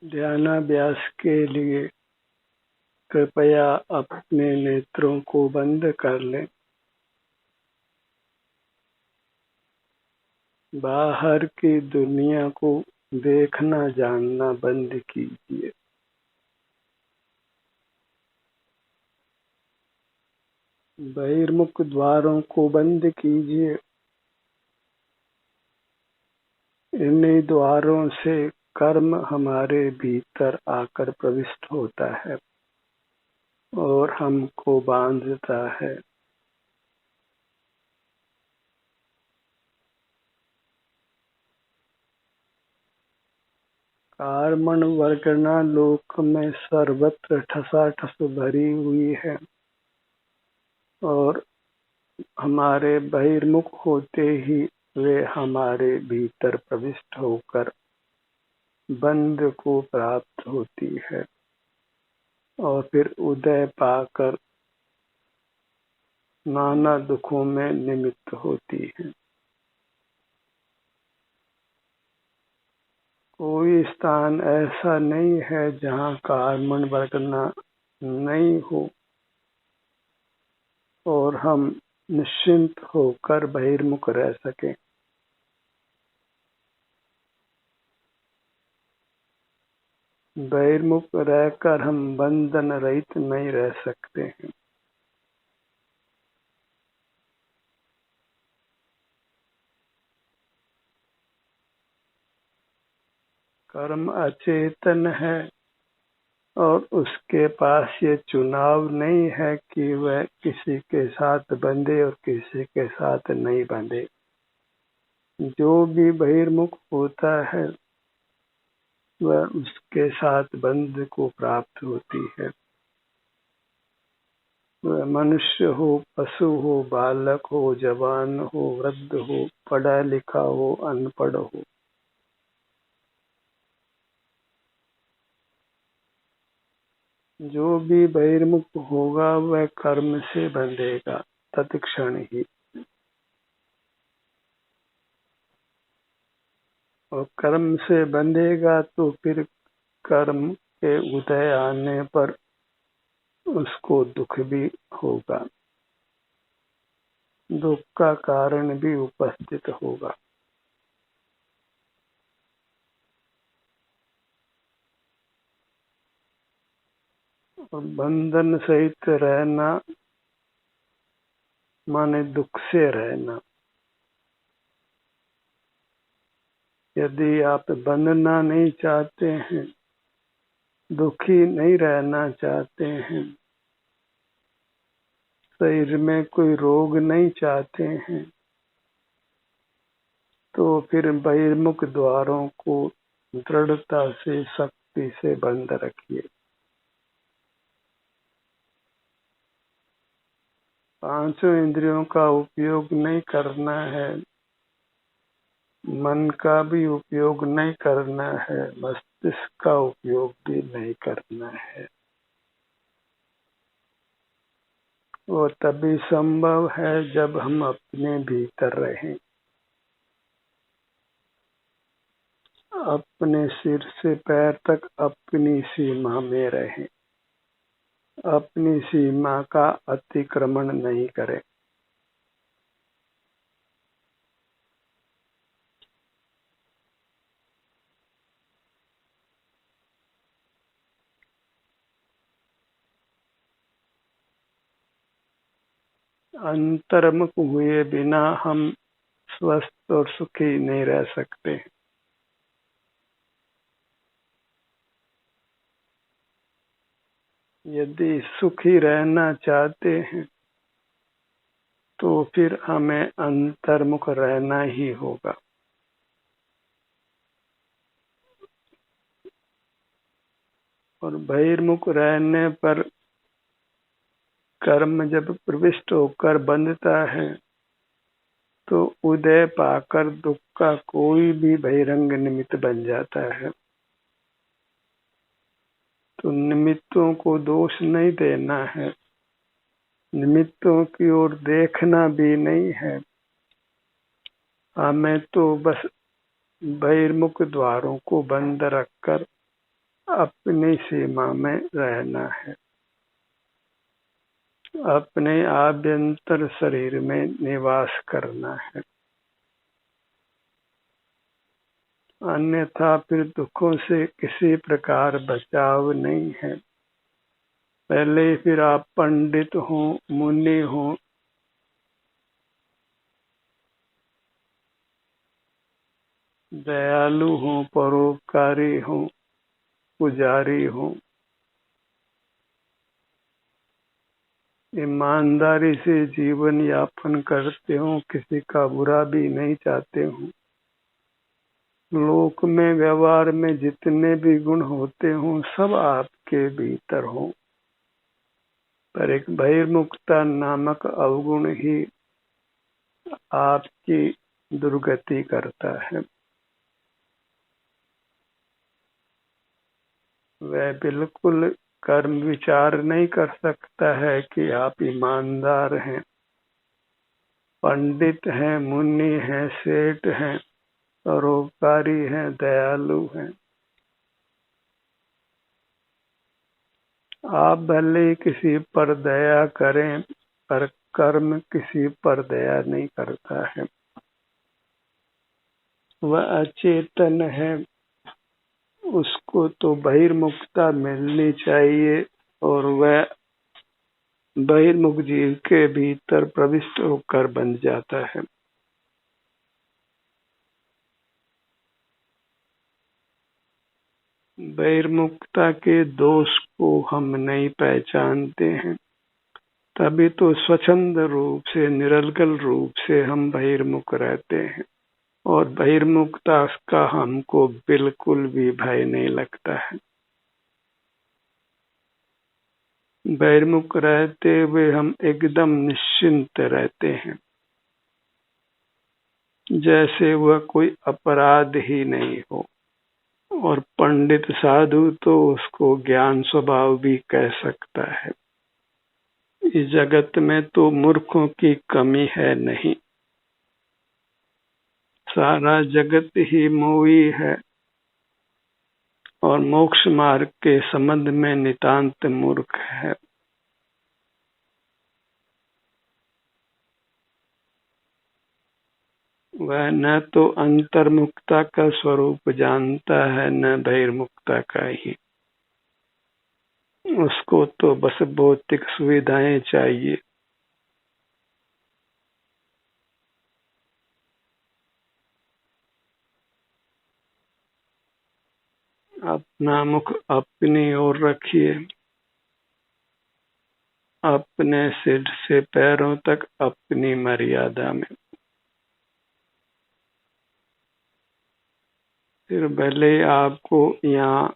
ध्यानाभ्यास के लिए कृपया अपने नेत्रों को बंद कर लें। बाहर की दुनिया को देखना जानना बंद कीजिए। बहिर्मुख द्वारों को बंद कीजिए। इन्हीं द्वारों से कर्म हमारे भीतर आकर प्रविष्ट होता है और हमको बांधता है। कार्मण वर्गना लोक में सर्वत्र ठसाठस भरी हुई है और हमारे बहिर्मुख होते ही वे हमारे भीतर प्रविष्ट होकर बंध को प्राप्त होती है और फिर उदय पाकर नाना दुखों में निमित्त होती है। कोई स्थान ऐसा नहीं है जहाँ कार्मण वर्गना नहीं हो और हम निश्चिंत होकर बहिर्मुख रह सकें। बहिर्मुख रहकर हम बंधन रहित नहीं रह सकते हैं। कर्म अचेतन है और उसके पास ये चुनाव नहीं है कि वह किसी के साथ बंधे और किसी के साथ नहीं बंधे। जो भी बहिर्मुख होता है वह उसके साथ बंध को प्राप्त होती है। वह मनुष्य हो, पशु हो, बालक हो, जवान हो, वृद्ध हो, पढ़ा लिखा हो, अनपढ़ हो। जो भी बहिर्मुख होगा वह कर्म से बंधेगा तत्क्षण ही, और कर्म से बंधेगा तो फिर कर्म के उदय आने पर उसको दुख भी होगा, दुख का कारण भी उपस्थित होगा। और बंधन सहित रहना माने दुख से रहना। यदि आप बंधना नहीं चाहते हैं, दुखी नहीं रहना चाहते हैं, शरीर में कोई रोग नहीं चाहते हैं, तो फिर बहिर्मुख द्वारों को दृढ़ता से शक्ति से बंद रखिए। पांचों इंद्रियों का उपयोग नहीं करना है, मन का भी उपयोग नहीं करना है, मस्तिष्क का उपयोग भी नहीं करना है। वो तभी संभव है जब हम अपने भीतर रहें, अपने सिर से पैर तक अपनी सीमा में रहें, अपनी सीमा का अतिक्रमण नहीं करें। अंतर्मुख हुए बिना हम स्वस्थ और सुखी नहीं रह सकते। यदि सुखी रहना चाहते हैं तो फिर हमें अंतर्मुख रहना ही होगा। और बहिर्मुख रहने पर कर्म जब प्रविष्ट होकर बंधता है तो उदय पाकर दुख का कोई भी बहिरंग निमित्त बन जाता है। तो निमित्तों को दोष नहीं देना है, निमित्तों की ओर देखना भी नहीं है। हमें तो बस बहिर्मुख द्वारों को बंद रखकर अपनी सीमा में रहना है, अपने आभ्यंतर शरीर में निवास करना है। अन्यथा फिर दुखों से किसी प्रकार बचाव नहीं है। पहले फिर आप पंडित हो, मुनि हो, दयालु हो, परोपकारी हो, पुजारी हो, ईमानदारी से जीवन यापन करते हो, किसी का बुरा भी नहीं चाहते हो, लोक में व्यवहार में जितने भी गुण होते हो सब आपके भीतर हो, पर एक बहिर्मुखता नामक अवगुण ही आपकी दुर्गति करता है। वह बिल्कुल कर्म विचार नहीं कर सकता है कि आप ईमानदार हैं, पंडित हैं, मुनि हैं, सेठ हैं, परोपकारी हैं, दयालु हैं। आप भले ही किसी पर दया करें, पर कर्म किसी पर दया नहीं करता है। वह अचेतन है, उसको तो बहिर्मुखता मिलनी चाहिए और वह बहिर्मुख जीव के भीतर प्रविष्ट होकर बन जाता है। बहिर्मुखता के दोष को हम नहीं पहचानते हैं, तभी तो स्वच्छंद रूप से, निरलगल रूप से हम बहिर्मुख रहते हैं और बहिर्मुखता का हमको बिल्कुल भी भय नहीं लगता है। बहिर्मुख रहते हुए हम एकदम निश्चिंत रहते हैं, जैसे वह कोई अपराध ही नहीं हो। और पंडित साधु तो उसको ज्ञान स्वभाव भी कह सकता है। इस जगत में तो मूर्खों की कमी है नहीं, सारा जगत ही मोही है और मोक्ष मार्ग के संबंध में नितांत मूर्ख है। वह न तो अंतर्मुखता का स्वरूप जानता है, न बहिर्मुखता का ही। उसको तो बस भौतिक सुविधाएं चाहिए। अपना मुख अपनी ओर रखिए, अपने सिर से पैरों तक अपनी मर्यादा में। फिर भले आपको यहाँ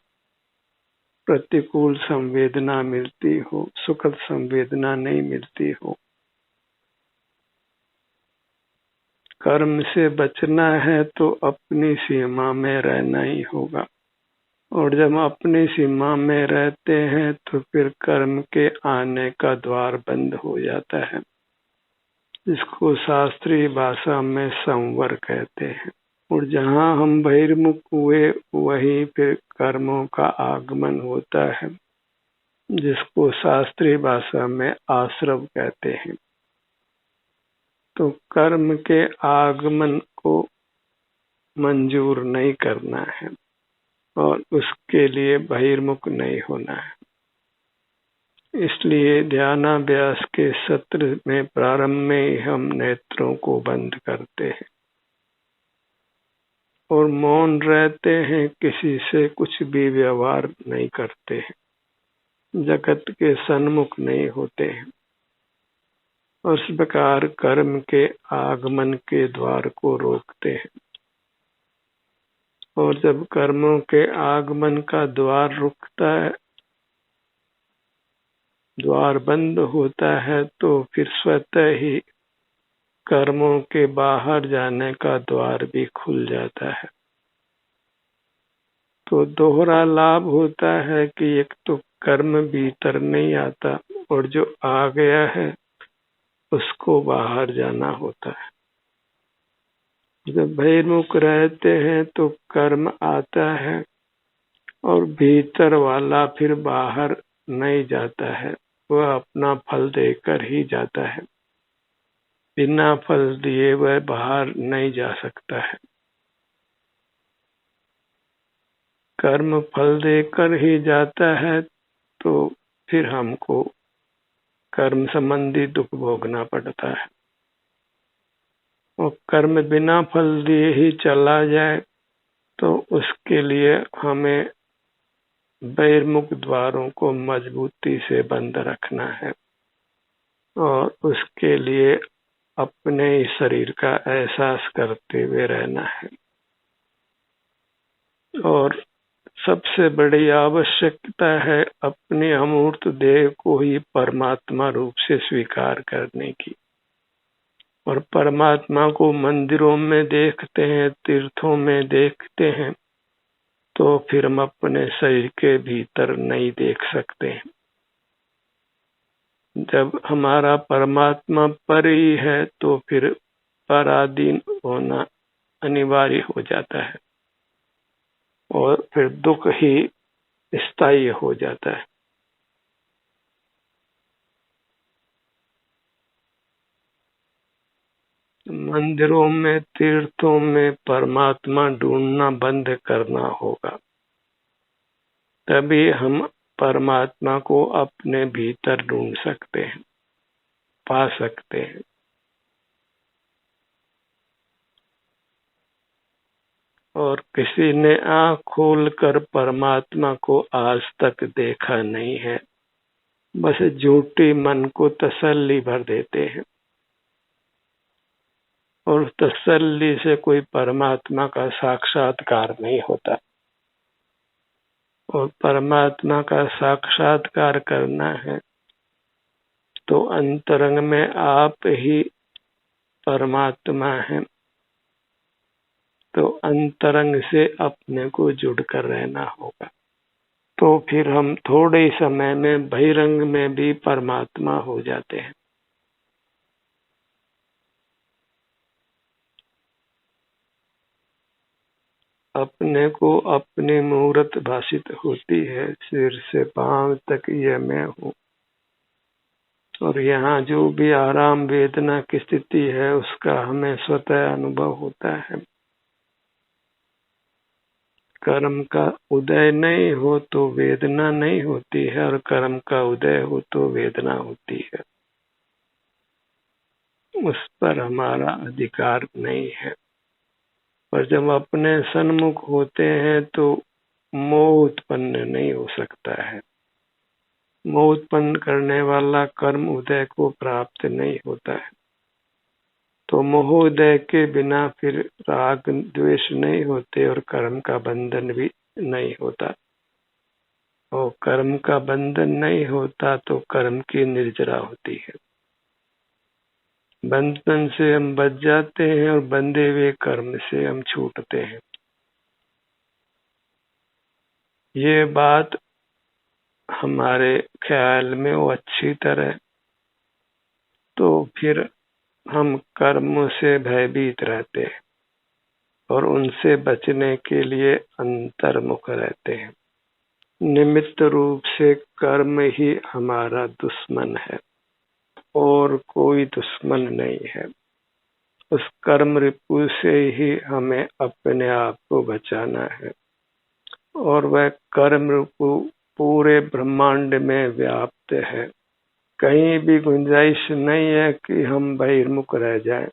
प्रतिकूल संवेदना मिलती हो, सुखद संवेदना नहीं मिलती हो, कर्म से बचना है तो अपनी सीमा में रहना ही होगा। और जब हम अपनी सीमा में रहते हैं तो फिर कर्म के आने का द्वार बंद हो जाता है, जिसको शास्त्रीय भाषा में संवर कहते हैं। और जहाँ हम बहिर्मुख हुए वहीं फिर कर्मों का आगमन होता है, जिसको शास्त्रीय भाषा में आश्रव कहते हैं। तो कर्म के आगमन को मंजूर नहीं करना है और उसके लिए बहिर्मुख नहीं होना है। इसलिए ध्यानाभ्यास के सत्र में प्रारंभ में ही हम नेत्रों को बंद करते हैं और मौन रहते हैं, किसी से कुछ भी व्यवहार नहीं करते हैं, जगत के सन्मुख नहीं होते हैं। और इस प्रकार कर्म के आगमन के द्वार को रोकते हैं। और जब कर्मों के आगमन का द्वार रुकता है, द्वार बंद होता है, तो फिर स्वतः ही कर्मों के बाहर जाने का द्वार भी खुल जाता है। तो दोहरा लाभ होता है कि एक तो कर्म भीतर नहीं आता और जो आ गया है उसको बाहर जाना होता है। जब बहिर्मुख रहते हैं तो कर्म आता है और भीतर वाला फिर बाहर नहीं जाता है, वह अपना फल देकर ही जाता है। बिना फल दिए वह बाहर नहीं जा सकता है। कर्म फल देकर ही जाता है, तो फिर हमको कर्म संबंधी दुख भोगना पड़ता है। और कर्म बिना फल दिए ही चला जाए तो उसके लिए हमें बहिर्मुख द्वारों को मजबूती से बंद रखना है और उसके लिए अपने ही शरीर का एहसास करते हुए रहना है। और सबसे बड़ी आवश्यकता है अपने अमूर्त देह को ही परमात्मा रूप से स्वीकार करने की। और परमात्मा को मंदिरों में देखते हैं, तीर्थों में देखते हैं, तो फिर हम अपने शरीर के भीतर नहीं देख सकते हैं। जब हमारा परमात्मा पर ही है तो फिर पराधीन होना अनिवार्य हो जाता है और फिर दुख ही स्थायी हो जाता है। मंदिरों में, तीर्थों में परमात्मा ढूंढना बंद करना होगा, तभी हम परमात्मा को अपने भीतर ढूंढ सकते हैं, पा सकते हैं। और किसी ने आँख खोलकर परमात्मा को आज तक देखा नहीं है, बस झूठी मन को तसल्ली भर देते हैं। और तसल्ली से कोई परमात्मा का साक्षात्कार नहीं होता। और परमात्मा का साक्षात्कार करना है तो अंतरंग में आप ही परमात्मा हैं, तो अंतरंग से अपने को जुड़कर रहना होगा। तो फिर हम थोड़े समय में बहिरंग में भी परमात्मा हो जाते हैं। अपने को अपनी मूर्त भाषित होती है, सिर से पांव तक यह मैं हूँ। और यहाँ जो भी आराम वेदना की स्थिति है उसका हमें स्वतः अनुभव होता है। कर्म का उदय नहीं हो तो वेदना नहीं होती है, और कर्म का उदय हो तो वेदना होती है। उस पर हमारा अधिकार नहीं है। पर जब अपने सन्मुख होते हैं तो मोह उत्पन्न नहीं हो सकता है। मोह उत्पन्न करने वाला कर्म उदय को प्राप्त नहीं होता है। तो मोहोदय के बिना फिर राग द्वेष नहीं होते और कर्म का बंधन भी नहीं होता। और कर्म का बंधन नहीं होता तो कर्म की निर्जरा होती है। बंधन से हम बच जाते हैं और बंधे हुए कर्म से हम छूटते हैं। ये बात हमारे ख्याल में वो अच्छी तरह, तो फिर हम कर्म से भयभीत रहते हैं और उनसे बचने के लिए अंतर्मुख रहते हैं। निमित्त रूप से कर्म ही हमारा दुश्मन है और कोई दुश्मन नहीं है। उस कर्म रिपु से ही हमें अपने आप को बचाना है। और वह कर्म रिपु पूरे ब्रह्मांड में व्याप्त है। कहीं भी गुंजाइश नहीं है कि हम बहिर्मुख रह जाएं।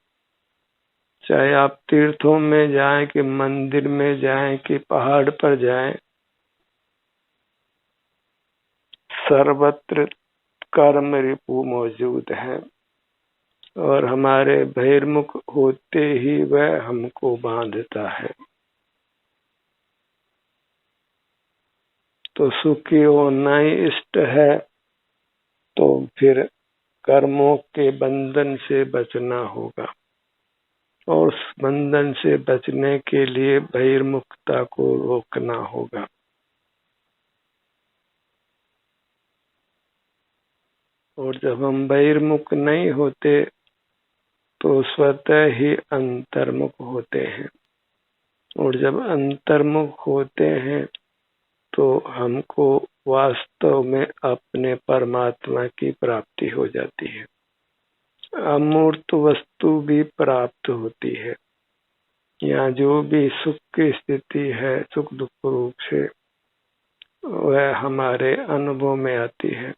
चाहे आप तीर्थों में जाएं कि मंदिर में जाएं कि पहाड़ पर जाएं, सर्वत्र कर्म रिपु मौजूद है। और हमारे बहिर्मुख होते ही वह हमको बांधता है। तो सुखी होना ही इष्ट है, तो फिर कर्मों के बंधन से बचना होगा। और उस बंधन से बचने के लिए बहिर्मुखता को रोकना होगा। और जब हम बहिर्मुख नहीं होते तो स्वतः ही अंतर्मुख होते हैं। और जब अंतर्मुख होते हैं तो हमको वास्तव में अपने परमात्मा की प्राप्ति हो जाती है। अमूर्त वस्तु भी प्राप्त होती है। यहाँ जो भी सुख की स्थिति है, सुख दुख रूप से, वह हमारे अनुभव में आती है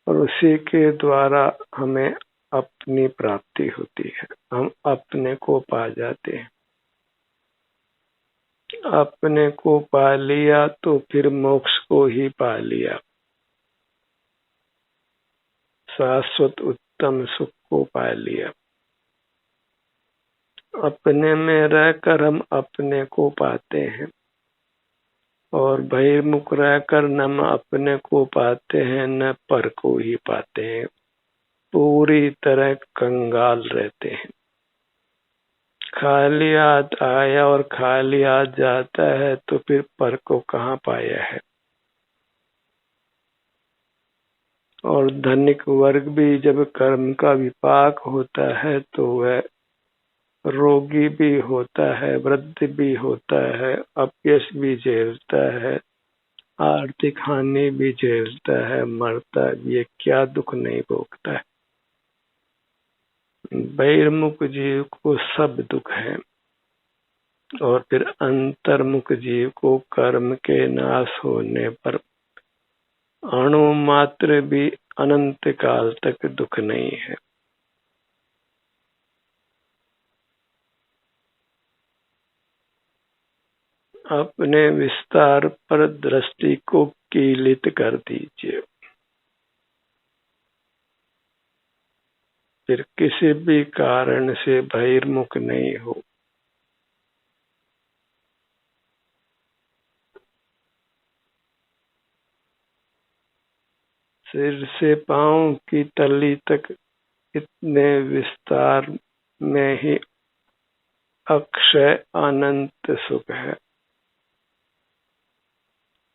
और उसी के द्वारा हमें अपनी प्राप्ति होती है। हम अपने को पा जाते हैं। अपने को पा लिया तो फिर मोक्ष को ही पा लिया। शाश्वत उत्तम सुख को पा लिया। अपने में रहकर हम अपने को पाते हैं और बहिर्मुख रहकर न हम अपने को पाते हैं न पर को ही पाते हैं। पूरी तरह कंगाल रहते हैं। खाली हाथ आया और खाली हाथ जाता है तो फिर पर को कहाँ पाया है। और धनिक वर्ग भी जब कर्म का विपाक होता है तो वह रोगी भी होता है, वृद्ध भी होता है, अपयश भी झेलता है, आर्थिक हानि भी झेलता है, मरता भी, ये क्या दुख नहीं भोगता है। बहिर्मुख जीव को सब दुख है और फिर अंतर्मुख जीव को कर्म के नाश होने पर अणु मात्र भी अनंत काल तक दुख नहीं है। अपने विस्तार पर दृष्टि को कीलित कर दीजिए। फिर किसी भी कारण से बहिर्मुख नहीं हो। सिर से पांव की तली तक इतने विस्तार में ही अक्षय अनंत सुख है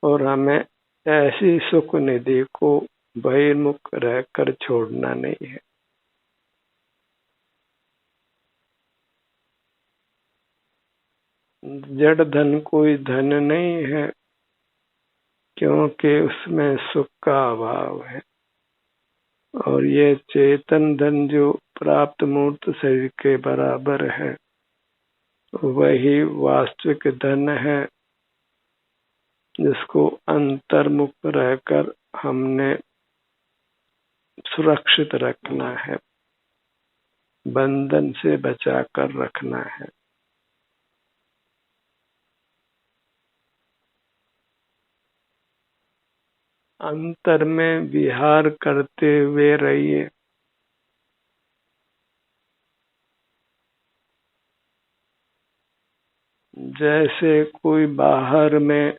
और हमें ऐसी सुख निधि को बहिर्मुख रहकर छोड़ना नहीं है। जड़ धन कोई धन नहीं है क्योंकि उसमें सुख का अभाव है और ये चेतन धन जो प्राप्त मूर्त शरीर के बराबर है वही वास्तविक धन है जिसको अंतर्मुख रहकर हमने सुरक्षित रखना है, बंधन से बचाकर रखना है। अंतर में विहार करते हुए रहिए। जैसे कोई बाहर में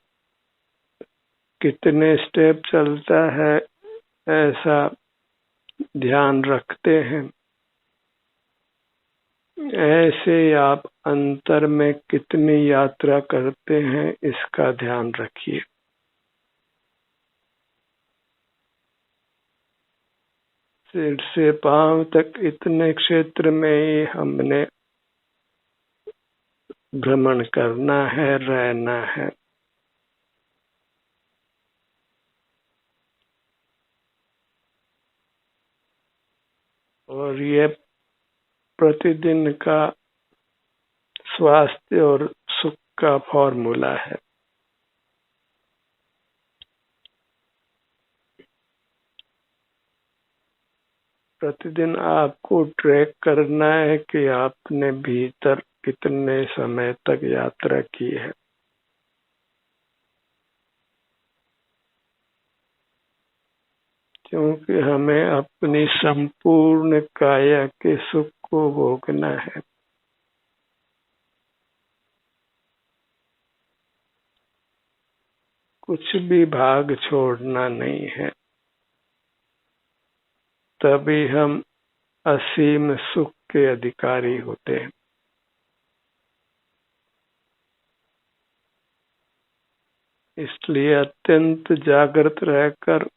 कितने स्टेप चलता है ऐसा ध्यान रखते हैं, ऐसे आप अंतर में कितनी यात्रा करते हैं इसका ध्यान रखिए। सिर से पांव तक इतने क्षेत्र में ही हमने भ्रमण करना है, रहना है। और ये प्रतिदिन का स्वास्थ्य और सुख का फॉर्मूला है। प्रतिदिन आपको ट्रैक करना है कि आपने भीतर कितने समय तक यात्रा की है। क्योंकि हमें अपनी संपूर्ण काया के सुख को भोगना है। कुछ भी भाग छोड़ना नहीं है, तभी हम असीम सुख के अधिकारी होते हैं। इसलिए अत्यंत जागृत रहकर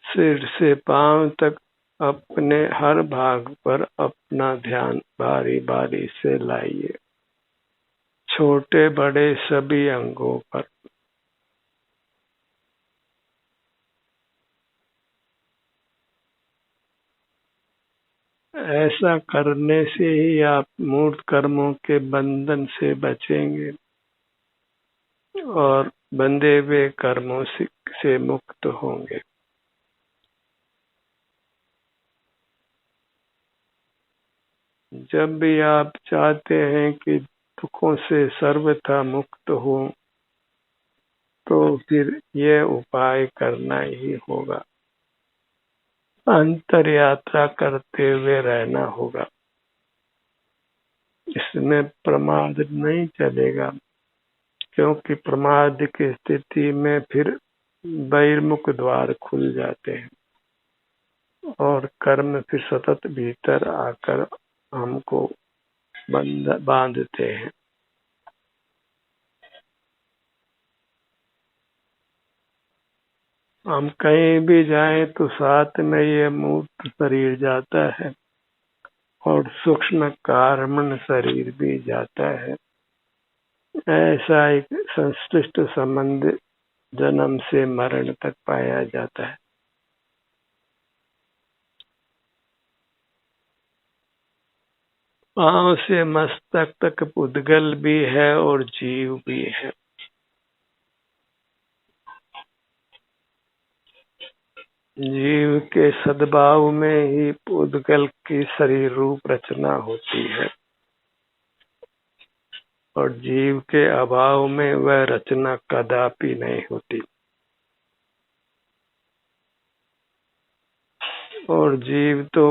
सिर से पांव तक अपने हर भाग पर अपना ध्यान बारी बारी से लाइए, छोटे बड़े सभी अंगों पर। ऐसा करने से ही आप मूर्त कर्मों के बंधन से बचेंगे और बंधे हुए कर्मों से मुक्त होंगे। जब भी आप चाहते हैं कि दुखों से सर्वथा मुक्त हो, तो फिर ये उपाय करना ही होगा। अंतर यात्रा करते हुए रहना होगा। इसमें प्रमाद नहीं चलेगा, क्योंकि प्रमाद की स्थिति में फिर बहिर्मुख द्वार खुल जाते हैं और कर्म फिर सतत भीतर आकर हमको बांधते हैं। हम कहीं भी जाएं तो साथ में ये मूर्त शरीर जाता है और सूक्ष्म कारण शरीर भी जाता है। ऐसा एक संश्लिष्ट संबंध जन्म से मरण तक पाया जाता है। पांव से मस्तक तक पुद्गल भी है और जीव भी है। जीव के सद्भाव में ही पुद्गल की शरीर रूप रचना होती है और जीव के अभाव में वह रचना कदापि नहीं होती। और जीव तो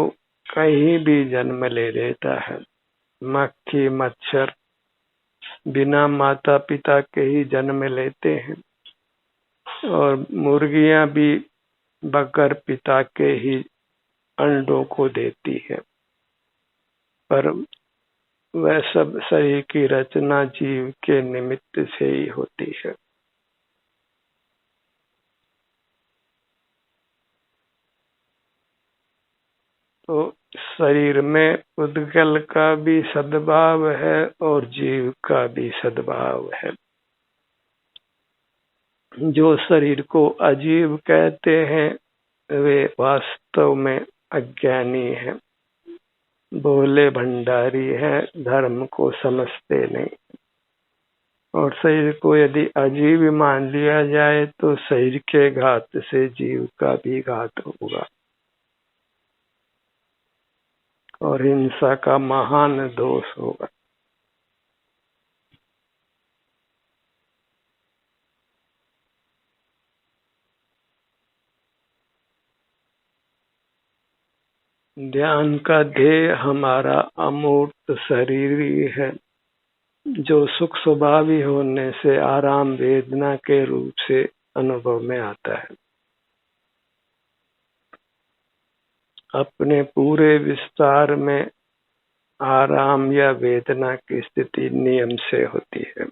कहीं भी जन्म ले लेता है। मक्खी मच्छर बिना माता पिता के ही जन्म लेते हैं और मुर्गियां भी बगैर पिता के ही अंडों को देती है। पर वह सब शरीर की रचना जीव के निमित्त से ही होती है। तो शरीर में उद्गल का भी सद्भाव है और जीव का भी सद्भाव है। जो शरीर को अजीव कहते हैं वे वास्तव में अज्ञानी हैं, भोले भंडारी हैं, धर्म को समझते नहीं। और शरीर को यदि अजीव मान लिया जाए तो शरीर के घात से जीव का भी घात होगा और हिंसा का महान दोष होगा। ध्यान का ध्येय हमारा अमूर्त शरीर ही है, जो सुख स्वभावी होने से आराम वेदना के रूप से अनुभव में आता है। अपने पूरे विस्तार में आराम या वेदना की स्थिति नियम से होती है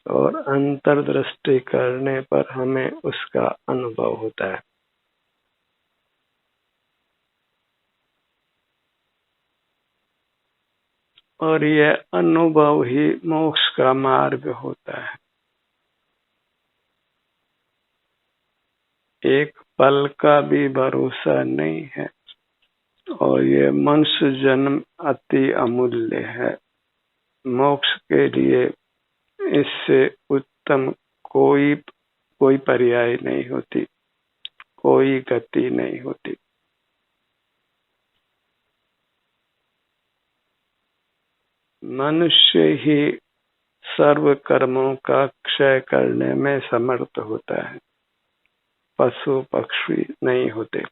और अंतर्दृष्टि करने पर हमें उसका अनुभव होता है। और यह अनुभव ही मोक्ष का मार्ग होता है। एक पल का भी भरोसा नहीं है और ये मनुष्य जन्म अति अमूल्य है। मोक्ष के लिए इससे उत्तम कोई पर्याय नहीं होती, कोई गति नहीं होती। मनुष्य ही सर्व कर्मों का क्षय करने में समर्थ होता है, पशु पक्षी नहीं होते।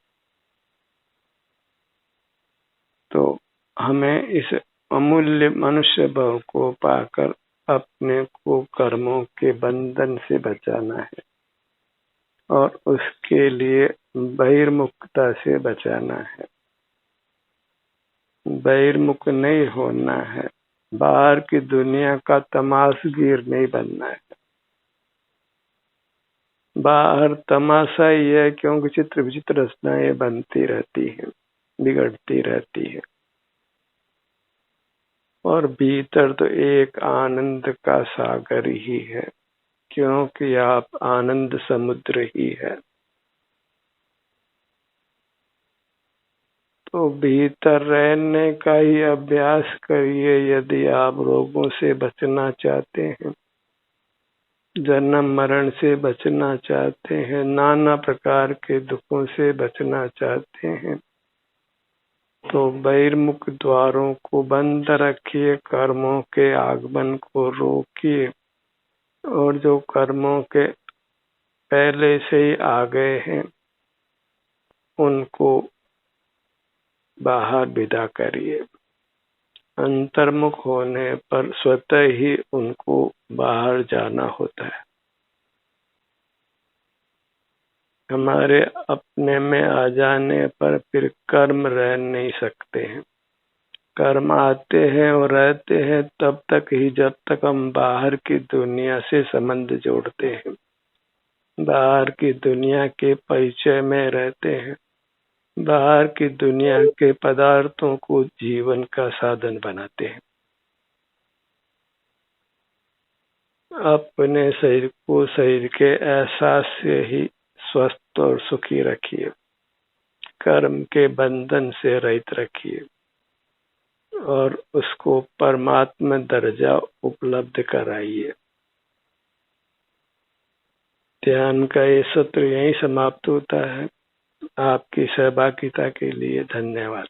तो हमें इस अमूल्य मनुष्य भाव को पाकर अपने को कर्मों के बंधन से बचाना है और उसके लिए बहिर्मुखता से बचाना है। बहिर्मुख नहीं होना है, बाहर की दुनिया का तमाशगीर नहीं बनना है। बाहर तमाशा ही है, क्योंकि चित्र विचित्र रचनाएं बनती रहती है, बिगड़ती रहती है। और भीतर तो एक आनंद का सागर ही है, क्योंकि आप आनंद समुद्र ही है। तो भीतर रहने का ही अभ्यास करिए यदि आप रोगों से बचना चाहते हैं, जन्म मरण से बचना चाहते हैं, नाना प्रकार के दुखों से बचना चाहते हैं, तो बहिर्मुख द्वारों को बंद रखिए, कर्मों के आगमन को रोकिए, और जो कर्मों के पहले से ही आ गए हैं उनको बाहर विदा करिए। अंतर्मुख होने पर स्वतः ही उनको बाहर जाना होता है। हमारे अपने में आ जाने पर फिर कर्म रह नहीं सकते हैं। कर्म आते हैं और रहते हैं तब तक ही जब तक हम बाहर की दुनिया से संबंध जोड़ते हैं, बाहर की दुनिया के परिचय में रहते हैं, बाहर की दुनिया के पदार्थों को जीवन का साधन बनाते हैं। अपने शरीर को शरीर के एहसास से ही स्वस्थ और सुखी रखिए, कर्म के बंधन से रहित रखिए और उसको परमात्मा दर्जा उपलब्ध कराइए। ध्यान का ये सत्र यहीं समाप्त होता है। आपकी सहभागिता के लिए धन्यवाद।